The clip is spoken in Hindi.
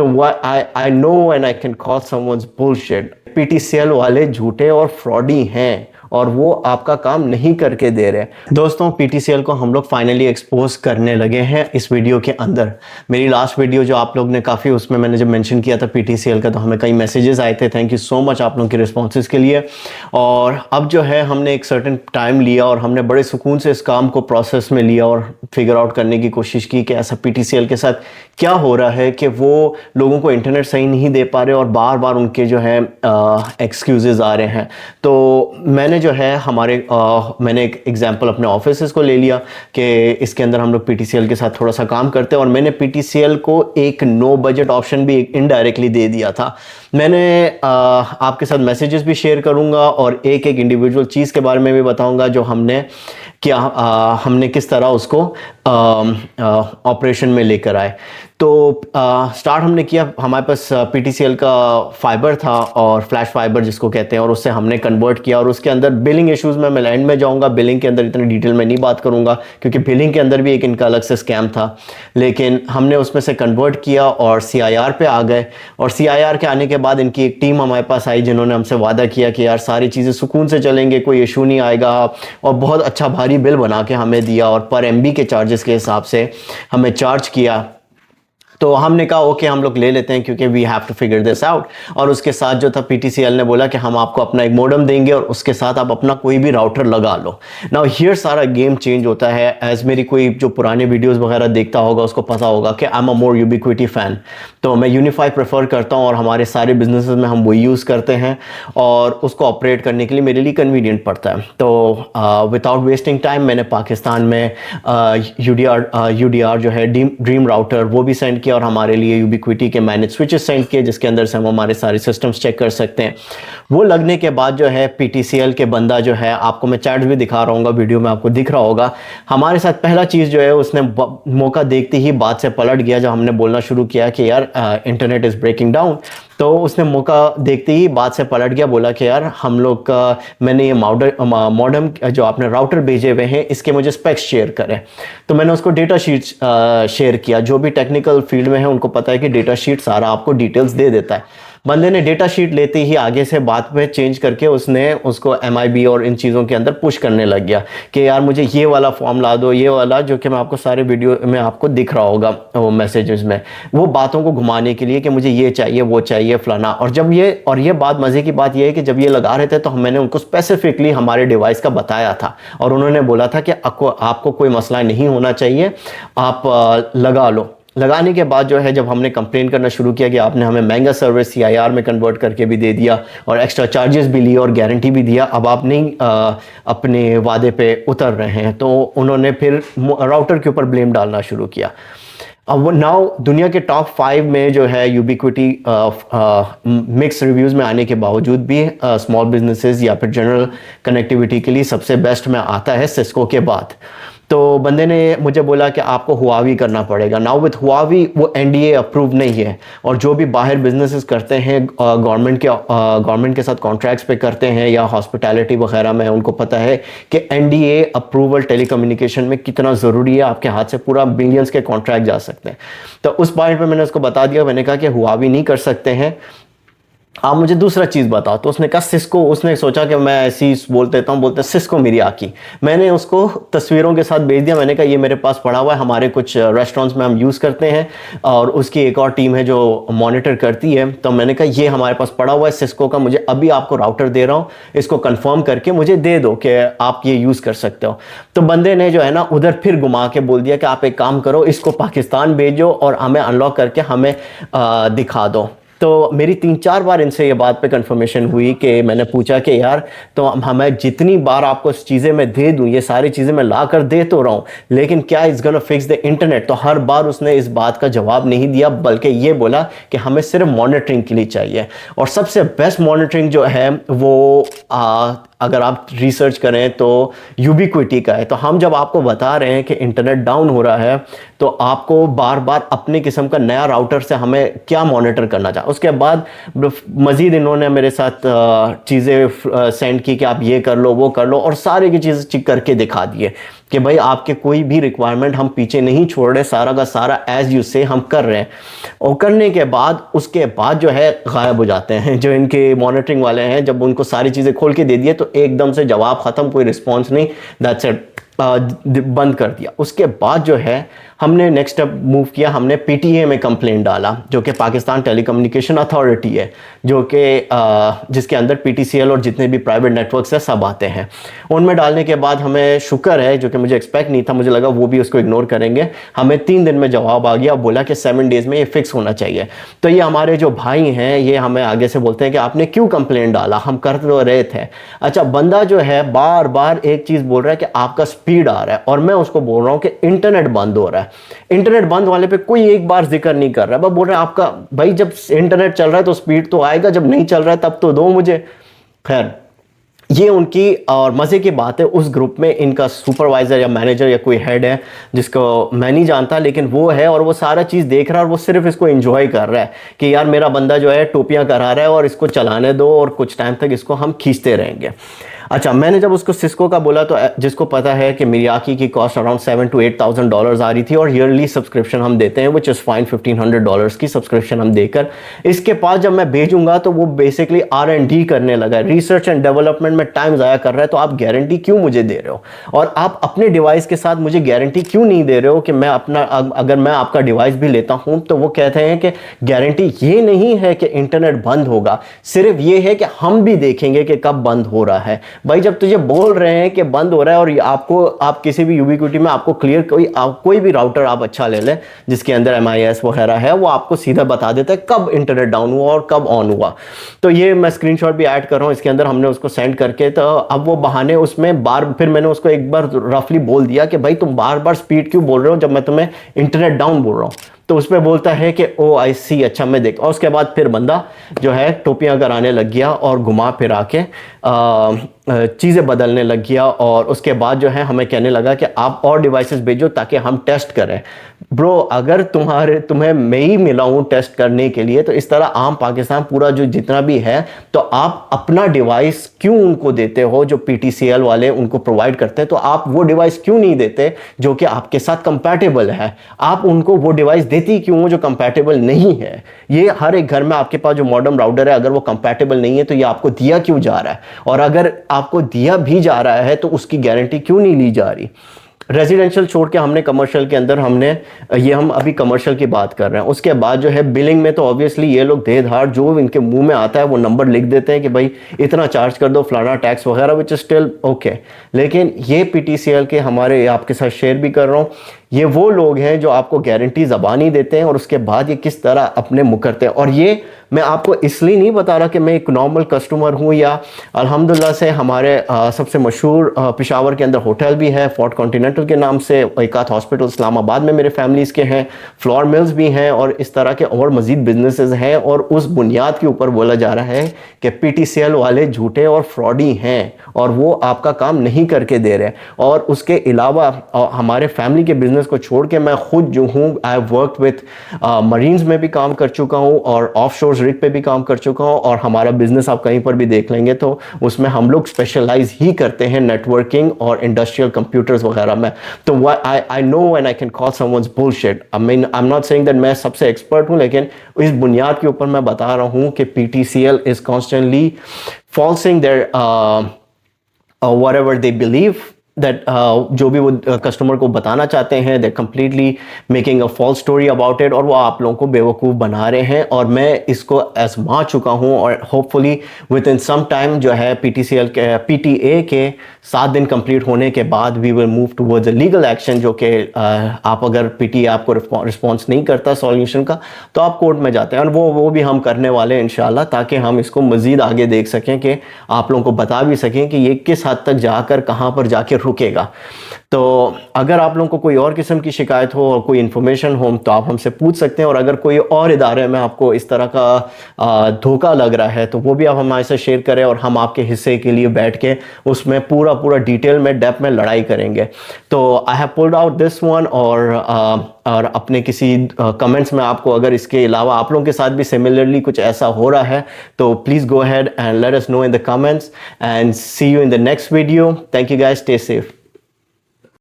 तो I know and I can call someone's bullshit. PTCL वाले झूठे और फ्रॉडी हैं और वो आपका काम नहीं करके दे रहे। दोस्तों, पीटीसीएल को हम लोग फाइनली एक्सपोज करने लगे हैं इस वीडियो के अंदर। मेरी लास्ट वीडियो जो आप लोग ने काफ़ी, उसमें मैंने जब मेंशन किया था पीटीसीएल का, तो हमें कई मैसेजेस आए थे। थैंक यू सो मच आप लोगों के रिस्पॉन्सेज के लिए। और अब जो है हमने एक सर्टेन टाइम लिया और हमने बड़े सुकून से इस काम को प्रोसेस में लिया और फिगर आउट करने की कोशिश की कि ऐसा पीटीसीएल के साथ क्या हो रहा है कि वो लोगों को इंटरनेट सही नहीं दे पा रहे और बार बार उनके जो है एक्सक्यूजेज आ रहे हैं। तो मैंने जो है मैंने एक एग्जांपल अपने ऑफिसेस को ले लिया कि इसके अंदर हम लोग पीटीसीएल के साथ थोड़ा सा काम करते हैं, और मैंने पीटीसीएल को एक नो बजट ऑप्शन भी इनडायरेक्टली दे दिया था। मैंने आपके साथ मैसेजेस भी शेयर करूंगा और एक एक इंडिविजुअल चीज़ के बारे में भी बताऊंगा जो हमने किस तरह उसको ऑपरेशन में लेकर आए। तो स्टार्ट हमने किया, हमारे पास पीटीसीएल का फाइबर था और फ्लैश फाइबर जिसको कहते हैं, और उससे हमने कन्वर्ट किया। और उसके अंदर बिलिंग इश्यूज़ में मैं एंड में जाऊंगा, बिलिंग के अंदर इतनी डिटेल में नहीं बात करूंगा क्योंकि बिलिंग के अंदर भी एक इनका अलग से स्कैम था। लेकिन हमने उसमें से कन्वर्ट किया और सीआईआर पे आ गए। और सीआईआर के आने के बाद इनकी एक टीम हमारे पास आई जिन्होंने हमसे वादा किया कि यार सारी चीज़ें सुकून से चलेंगे, कोई इशू नहीं आएगा, और बहुत अच्छा भारी बिल बना के हमें दिया और पर एमबी के चार्जेस के हिसाब से हमें चार्ज किया। तो हमने कहा ओके हम लोग ले लेते हैं क्योंकि we have to figure this out. और उसके साथ जो था पीटीसीएल ने बोला कि हम आपको अपना एक मॉडेम देंगे और उसके साथ आप अपना कोई भी राउटर लगा लो। नाउ हियर सारा गेम चेंज होता है। एज मेरी कोई जो पुराने वीडियोस वगैरह देखता होगा उसको पता होगा कि I am a more ubiquity fan. तो मैं यूनिफाई प्रेफर करता हूँ और हमारे सारे बिजनेसेस में हम वही यूज़ करते हैं और उसको ऑपरेट करने के लिए मेरे लिए कन्वीनियंट पड़ता है। तो विदाउट वेस्टिंग टाइम मैंने पाकिस्तान में यूडीआर जो है ड्रीम राउटर वो भी सेंड किया और हमारे लिए यूबिक्विटी के मैनेज स्विचेस सेंड किए जिसके अंदर से हम हमारे सारे सिस्टम्स चेक कर सकते हैं। वो लगने के बाद जो है पीटीसीएल के बंदा जो है, आपको मैं चैट भी दिखा रहा हूँ, वीडियो में आपको दिख रहा होगा, हमारे साथ पहला चीज़ जो है उसने मौका देखते ही बात से पलट गया। जब हमने बोलना शुरू किया कि यार इंटरनेट इज़ ब्रेकिंग डाउन, तो उसने मौका देखते ही बात से पलट गया, बोला कि यार हम लोग का मैंने ये मॉडेम जो आपने राउटर भेजे हुए हैं इसके मुझे स्पेक्स शेयर करें। तो मैंने उसको डेटा शीट शेयर किया। जो भी टेक्निकल फील्ड में है उनको पता है कि डेटा शीट सारा आपको डिटेल्स दे देता है। बंदे ने डेटा शीट लेते ही आगे से बात पे चेंज करके उसने उसको एमआईबी और इन चीज़ों के अंदर पुश करने लग गया कि यार मुझे ये वाला फॉर्म ला दो, ये वाला, जो कि मैं आपको सारे वीडियो में आपको दिख रहा होगा वो मैसेजेस में, वो बातों को घुमाने के लिए कि मुझे ये चाहिए वो चाहिए फलाना। और ये बात मज़े की बात ये है कि जब ये लगा रहे थे तो मैंने उनको स्पेसिफिकली हमारे डिवाइस का बताया था और उन्होंने बोला था कि आपको कोई मसला नहीं होना चाहिए, आप लगा लो। लगाने के बाद जो है जब हमने कंप्लेन करना शुरू किया कि आपने हमें महंगा सर्विस सीआईआर में कन्वर्ट करके भी दे दिया और एक्स्ट्रा चार्जेस भी लिए और गारंटी भी दिया, अब आप नहीं अपने वादे पे उतर रहे हैं, तो उन्होंने फिर राउटर के ऊपर ब्लेम डालना शुरू किया। अब नाउ दुनिया के टॉप 5 में जो है यूबिक्विटी मिक्स रिव्यूज़ में आने के बावजूद भी स्मॉल बिजनेसेस या फिर जनरल कनेक्टिविटी के लिए सबसे बेस्ट में आता है सिस्को के बाद। तो बंदे ने मुझे बोला कि आपको हुआवी करना पड़ेगा। नाउ विथ हुआवी वो एनडीए अप्रूव नहीं है, और जो भी बाहर बिजनेसेस करते हैं गवर्नमेंट के साथ कॉन्ट्रैक्ट्स पे करते हैं या हॉस्पिटैलिटी वगैरह में, उनको पता है कि एनडीए अप्रूवल टेलीकम्युनिकेशन में कितना ज़रूरी है। आपके हाथ से पूरा बिलियंस के कॉन्ट्रैक्ट जा सकते हैं। तो उस पॉइंट पे मैंने उसको बता दिया, मैंने कहा कि हुआवी नहीं कर सकते हैं, आप मुझे दूसरा चीज़ बताओ। तो उसने कहा सिस्को। उसने सोचा कि मैं ऐसी बोल देता हूँ, बोलते सिस्को मेरी आकी। मैंने उसको तस्वीरों के साथ भेज दिया। मैंने कहा ये मेरे पास पड़ा हुआ है, हमारे कुछ रेस्टोरेंट्स में हम यूज़ करते हैं और उसकी एक और टीम है जो मॉनिटर करती है। तो मैंने कहा ये हमारे पास पड़ा हुआ है सिस्को का, मुझे अभी आपको राउटर दे रहा हूँ, इसको कन्फर्म करके मुझे दे दो कि आप ये यूज़ कर सकते हो। तो बंदे ने जो है ना उधर फिर घुमा के बोल दिया कि आप एक काम करो, इसको पाकिस्तान भेजो और हमें अनलॉक करके हमें दिखा दो। तो मेरी 3-4 बार इनसे ये बात पे कंफर्मेशन हुई कि मैंने पूछा कि यार तो हमें जितनी बार आपको चीज़ें मैं दे दूँ, ये सारी चीज़ें मैं ला कर दे तो रहा हूँ, लेकिन क्या is gonna fix the internet. तो हर बार उसने इस बात का जवाब नहीं दिया, बल्कि ये बोला कि हमें सिर्फ मॉनिटरिंग के लिए चाहिए। और सबसे बेस्ट मॉनिटरिंग जो है वो अगर आप रिसर्च करें तो यूबिक्विटी का है। तो हम जब आपको बता रहे हैं कि इंटरनेट डाउन हो रहा है तो आपको बार बार अपने किस्म का नया राउटर से हमें क्या मॉनिटर करना चाहिए। उसके बाद मज़ीद इन्होंने मेरे साथ चीज़ें सेंड की कि आप ये कर लो वो कर लो और सारे की चीज़ करके दिखा दिए कि भाई आपके कोई भी रिक्वायरमेंट हम पीछे नहीं छोड़ रहे, सारा का सारा एज यू से हम कर रहे हैं। और करने के बाद उसके बाद जो है गायब हो जाते हैं जो इनके मॉनिटरिंग वाले हैं। जब उनको सारी चीज़ें खोल के दे दिए तो एकदम से जवाब ख़त्म, कोई रिस्पॉन्स नहीं, दैट्स इट, बंद कर दिया। उसके बाद जो है हमने नेक्स्ट स्टेप मूव किया, हमने पीटीए में कंप्लेंट डाला, जो कि पाकिस्तान टेलीकम्युनिकेशन अथॉरिटी है, जो कि जिसके अंदर पीटीसीएल और जितने भी प्राइवेट नेटवर्क्स है सब आते हैं। उनमें डालने के बाद हमें शुक्र है, जो कि मुझे एक्सपेक्ट नहीं था, मुझे लगा वो भी उसको इग्नोर करेंगे, हमें 3 दिन में जवाब आ गया, बोला कि 7 डेज में ये फिक्स होना चाहिए। तो ये हमारे जो भाई हैं ये हमें आगे से बोलते हैं कि आपने क्यों कंप्लेंट डाला, हम कर तो रहे थे। अच्छा, बंदा जो है बार बार एक चीज़ बोल रहा है कि आपका स्पीड आ रहा है, और मैं उसको बोल रहा हूँ कि इंटरनेट बंद हो रहा है। इंटरनेट बंद वाले पे कोई एक बार जिक्र नहीं कर रहा है, बस बोल रहे हैं आपका भाई जब इंटरनेट चल रहा है तो स्पीड तो आएगा, जब नहीं चल रहा है तब तो दो मुझे। खैर, ये उनकी और मज़े की बात है, उस ग्रुप में इनका सुपरवाइज़र या मैनेजर या कोई हेड है जिसको मैं नहीं जानता, लेकिन वो है और वो सारा चीज़ देख रहा है और वो सिर्फ इसको एंजॉय कर रहा है कि यार मेरा बंदा जो है टोपियाँ करा रहा है और इसको चलाने दो और कुछ टाइम तक इसको हम खींचते रहेंगे। अच्छा, मैंने जब उसको सिस्को का बोला तो जिसको पता है कि मियाकी की कॉस्ट अराउंड $7,000 to $8,000 आ रही थी, और ईयरली सब्सक्रिप्शन हम देते हैं विच इज़ फाइन $1,500 की सब्सक्रिप्शन हम देकर। इसके पास जब मैं भेजूंगा तो वो बेसिकली R&D करने लगा है, रिसर्च एंड डेवलपमेंट में टाइम ज़ाया कर रहा है। तो आप गारंटी क्यों मुझे दे रहे हो, और आप अपने डिवाइस के साथ मुझे गारंटी क्यों नहीं दे रहे हो कि मैं अपना, अगर मैं आपका डिवाइस भी लेता हूं तो वो कहते हैं कि गारंटी ये नहीं है कि इंटरनेट बंद होगा, सिर्फ ये है कि हम भी देखेंगे कि कब बंद हो रहा है। भाई जब तुझे बोल रहे हैं कि बंद हो रहा है, और आपको, आप किसी भी यूबीक्विटी में आपको क्लियर कोई भी राउटर आप अच्छा ले लें जिसके अंदर MIS वगैरह है, वो आपको सीधा बता देता है कब इंटरनेट डाउन हुआ और कब ऑन हुआ। तो ये मैं स्क्रीनशॉट भी ऐड कर रहा हूँ इसके अंदर, हमने उसको सेंड करके। तो अब वो बहाने उसमें फिर मैंने उसको एक बार रफली बोल दिया कि भाई तुम बार बार स्पीड क्यों बोल रहे हो जब मैं तुम्हें इंटरनेट डाउन बोल रहा हूँ। तो उस पर बोलता है कि ओ आई सी, अच्छा मैं देख। और उसके बाद फिर बंदा जो है टोपियां कराने लग गया और घुमा फिरा के चीज़ें बदलने लग गया, और उसके बाद जो है हमें कहने लगा कि आप और डिवाइसेस भेजो ताकि हम टेस्ट करें। ब्रो, अगर तुम्हें मैं ही मिला हूँ टेस्ट करने के लिए, तो इस तरह आम पाकिस्तान पूरा जो जितना भी है, तो आप अपना डिवाइस क्यों उनको देते हो जो PTCL वाले उनको प्रोवाइड करते हैं? तो आप वो डिवाइस क्यों नहीं देते जो कि आपके साथ कंपैटिबल है? आप उनको वो डिवाइस देती क्यों जो कंपैटिबल नहीं है? ये हर एक घर में आपके पास जो मॉडर्न राउटर है, अगर वो कंपैटिबल नहीं है तो ये आपको दिया क्यों जा रहा है? और अगर आपको दिया भी जा रहा है तो उसकी गारंटी क्यों नहीं ली जा रही? रेजिडेंशियल छोड़ के हमने कमर्शियल के अंदर हम अभी कमर्शियल की बात कर रहे हैं। उसके बाद जो है बिलिंग में, तो ऑब्वियसली ये लोग देधार जो इनके मुंह में आता है वो नंबर लिख देते हैं कि भाई इतना चार्ज कर दो, फलाना टैक्स वगैरह, विच इज स्टिल ओके। लेकिन ये PTCL के हमारे आपके साथ शेयर भी कर रहा हूँ, ये वो लोग हैं जो आपको गारंटी ज़बानी देते हैं और उसके बाद ये किस तरह अपने मुकरते हैं। और ये मैं आपको इसलिए नहीं बता रहा कि मैं एक नॉर्मल कस्टमर हूँ, या अल्हम्दुलिल्लाह से हमारे सबसे मशहूर पेशावर के अंदर होटल भी है फोर्ट कॉन्टिनेंटल के नाम से, एक आध हॉस्पिटल इस्लामाबाद में मेरे फैमिलीज़ के हैं, फ्लोर मिल्स भी हैं, और इस तरह के और मज़ीद बिजनेसेस हैं। और उस बुनियाद के ऊपर बोला जा रहा है कि PTCL वाले झूठे और फ्रॉडी हैं और वो आपका काम नहीं करके दे रहे। और उसके अलावा हमारे फैमिली के बिजनेस को छोड़ के मैं खुद जो हूँ, I have worked with marines में भी काम कर चुका हूँ और ऑफ शोर रिग पे भी काम कर चुका हूँ, और हमारा बिजनेस आप कहीं पर भी देख लेंगे तो उसमें हम लोग स्पेशलाइज ही करते हैं नेटवर्किंग और इंडस्ट्रियल कंप्यूटर्स वगैरह में। तो I know when I can call someone's bullshit. I mean, I am not saying that मैं सबसे एक्सपर्ट हूँ, लेकिन इस बुनियाद के ऊपर मैं बता रहा हूँ कि PTCL is constantly falsing there whatever they believe that जो भी वो कस्टमर को बताना चाहते हैं, they completely making a false story about it, और वो आप लोगों को बेवकूफ़ बना रहे हैं। और मैं इसको आजमा चुका हूँ, और hopefully within some time जो है PTCL के PTA के 7 दिन कंप्लीट होने के बाद we will move towards a legal action, जो कि आप अगर PTA आपको रिस्पॉन्स नहीं करता सॉल्यूशन का तो आप कोर्ट में जाते हैं, और वो भी हम करने वाले हैं इंशाल्लाह, ताकि हम इसको मज़ीद आगे देख सकें कि आप लोगों को बता भी सकें कि ये किस हद तक जाकर कहाँ पर जाके रुकेगा। तो अगर आप लोगों को कोई और किस्म की शिकायत हो और कोई इन्फॉर्मेशन हो तो आप हमसे पूछ सकते हैं, और अगर कोई और इदारे में आपको इस तरह का धोखा लग रहा है तो वो भी आप हमारे साथ शेयर करें, और हम आपके हिस्से के लिए बैठ के उसमें पूरा डिटेल में डेप्थ में लड़ाई करेंगे। तो I have pulled out this one, और अपने किसी कमेंट्स में आपको अगर इसके अलावा आप लोगों के साथ भी सिमिलरली कुछ ऐसा हो रहा है तो please go ahead and let us know in the comments, and see you in the next video. Thank you guys, stay safe.